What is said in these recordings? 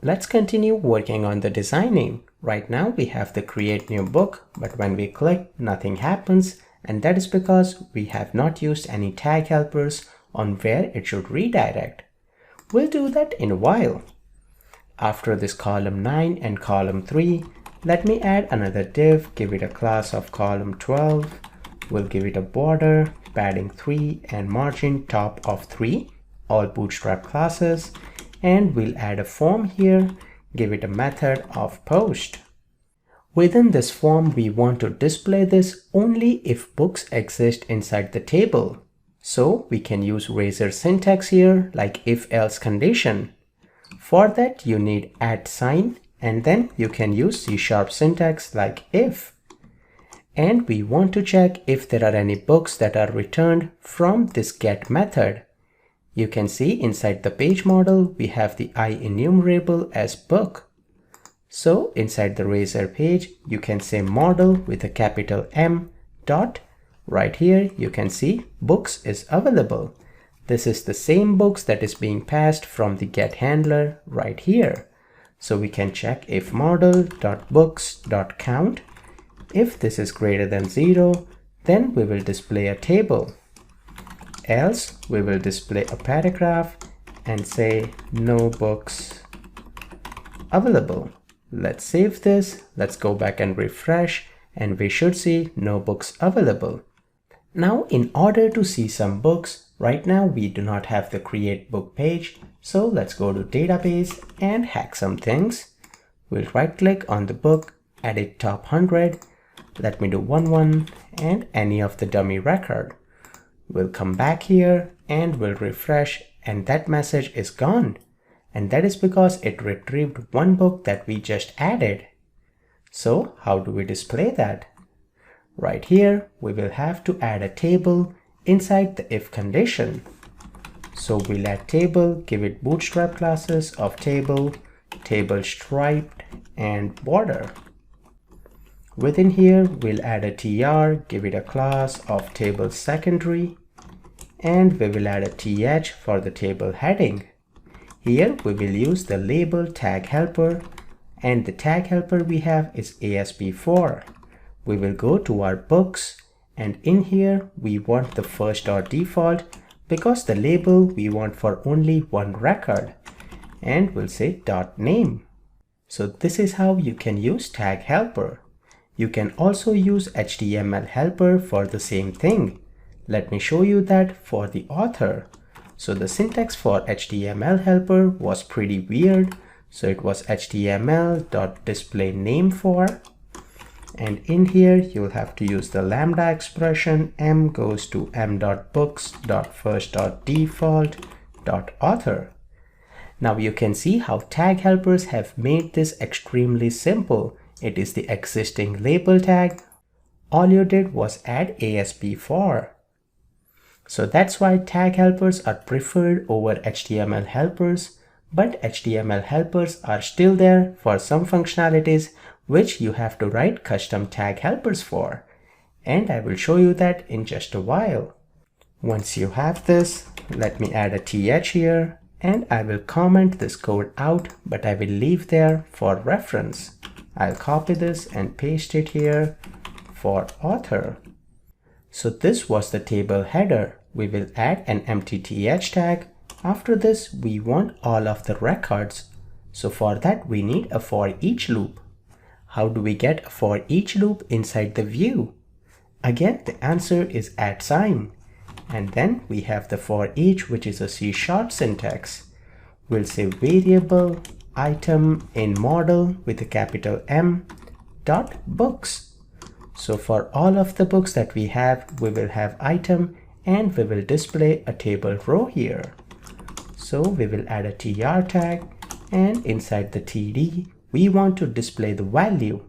Let's continue working on the designing. Right now we have the create new book, but when we click, nothing happens, and that is because we have not used any tag helpers on where it should redirect. We'll do that in a while. After this column 9 and column 3, let me add another div, give it a class of column 12. We'll give it a border, padding 3 and margin top of 3, all bootstrap classes. And we'll add a form here, give it a method of post. Within this form, we want to display this only if books exist inside the table. So we can use razor syntax here, like if-else condition. For that, you need @ sign, and then you can use C# syntax like if. And we want to check if there are any books that are returned from this get method. You can see inside the page model, we have the IEnumerable as book. So inside the razor page, you can say model with a capital M dot. Right here, you can see books is available. This is the same books that is being passed from the get handler right here. So we can check if model.books.count. If this is greater than 0, then we will display a table. Else, we will display a paragraph and say no books available. Let's save this. Let's go back and refresh, and we should see no books available. Now, in order to see some books, right now we do not have the create book page. So let's go to database and hack some things. We'll right click on the book, edit top 100. Let me do 1 and any of the dummy record. We'll come back here and we'll refresh, and that message is gone. And that is because it retrieved one book that we just added. So how do we display that? Right here, we will have to add a table inside the if condition. So we'll add table, give it bootstrap classes of table, table striped, and border. Within here, we'll add a tr, give it a class of table secondary, and we will add a th for the table heading. Here, we will use the label tag helper, and the tag helper we have is ASP4. We will go to our books, and in here, we want the first or default because the label we want for only one record, and we'll say .name. So this is how you can use tag helper. You can also use HTML helper for the same thing. Let me show you that for the author. So the syntax for HTML helper was pretty weird. So it was html.displayNameFor. And in here, you'll have to use the lambda expression m goes to m.books.first.default.author. Now you can see how tag helpers have made this extremely simple. It is the existing label tag. All you did was add ASP4. So that's why tag helpers are preferred over HTML helpers, but HTML helpers are still there for some functionalities which you have to write custom tag helpers for. And I will show you that in just a while. Once you have this, let me add a th here, and I will comment this code out, but I will leave there for reference. I'll copy this and paste it here for author. So this was the table header. We will add an empty th tag. After this, we want all of the records. So for that, we need a for each loop. How do we get a for each loop inside the view? Again, the answer is @ sign. And then we have the for each, which is a C# syntax. We'll say variable item in model with a capital M dot books. So for all of the books that we have, we will have item, and we will display a table row here. So we will add a tr tag, and inside the td, we want to display the value.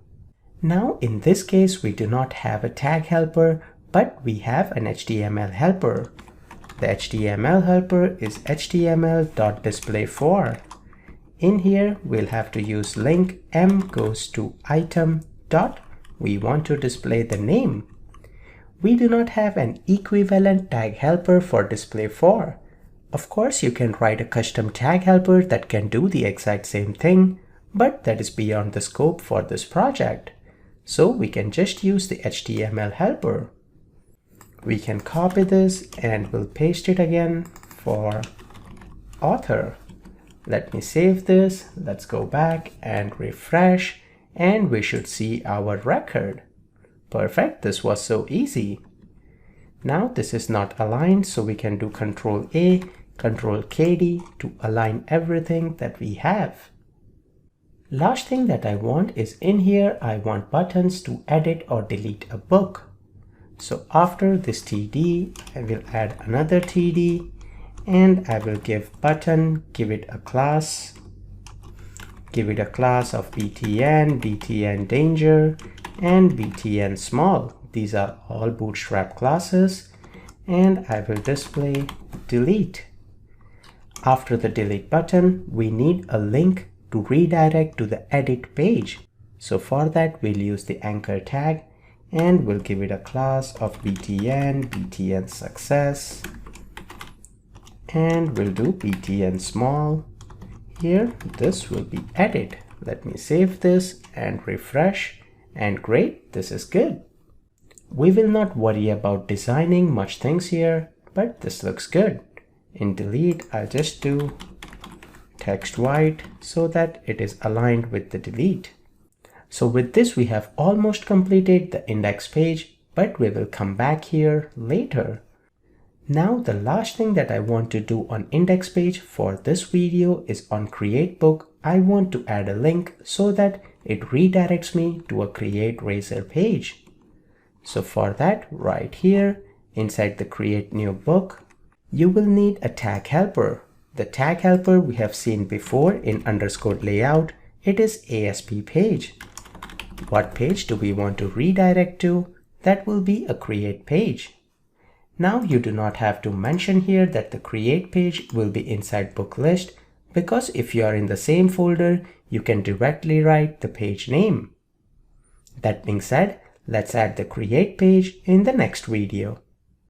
Now in this case, we do not have a tag helper, but we have an HTML helper. The HTML helper is html.displayFor. In here, we'll have to use link m goes to item dot. We want to display the name. We do not have an equivalent tag helper for displayFor, Of course, you can write a custom tag helper that can do the exact same thing, but that is beyond the scope for this project. So we can just use the HTML helper. We can copy this and we'll paste it again for author. Let me save this. Let's go back and refresh, and we should see our record. Perfect. This was so easy. Now this is not aligned, so we can do Ctrl A, Ctrl KD to align everything that we have. Last thing that I want is in here, I want buttons to edit or delete a book. So after this TD, I will add another TD, and I will give button, give it a class of btn, btn danger, and btn small. These are all bootstrap classes, and I will display delete. After the delete button, we need a link to redirect to the edit page. So for that, we'll use the anchor tag, and we'll give it a class of btn, btn success, and we'll do btn small. Here, this will be edit. Let me save this and refresh, and great, this is good. We will not worry about designing much things here, but this looks good. In delete, I'll just do text white so that it is aligned with the delete. So with this, we have almost completed the index page, but we will come back here later. Now the last thing that I want to do on index page for this video is on create book. I want to add a link so that it redirects me to a create razor page. So for that, right here inside the create new book, you will need a tag helper. The tag helper we have seen before in underscore layout. It is ASP page. What page do we want to redirect to? That will be a create page. Now you do not have to mention here that the create page will be inside book list, because if you are in the same folder, you can directly write the page name. That being said, let's add the create page in the next video.